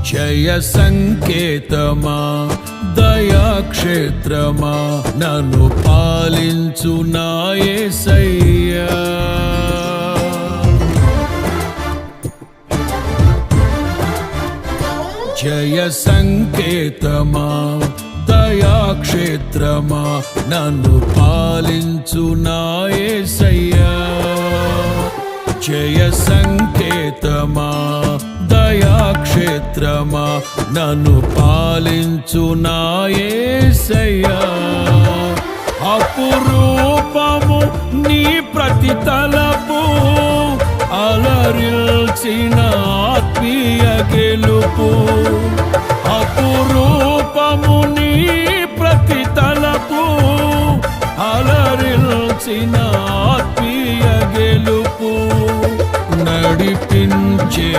జయ సంకేతమా దయాక్షేత్రమా నన్ను పాలించు నా యేసయ్యా. జయ సంకేతమా దయాక్షేత్రమా నన్ను పాలించు నా యేసయ్యా. జయ సంకేతమా దయాక్షేత్రమా నన్ను పాలించు నా యేసయ్యా. అపురూపము నీ ప్రతి తలపు అలరిల్చిన ఆత్మీయ గెలుపు. అపురూపము నీ ప్రతి తలపు అలరిల్చిన ఆత్మీయ గెలుపు. నడిపించే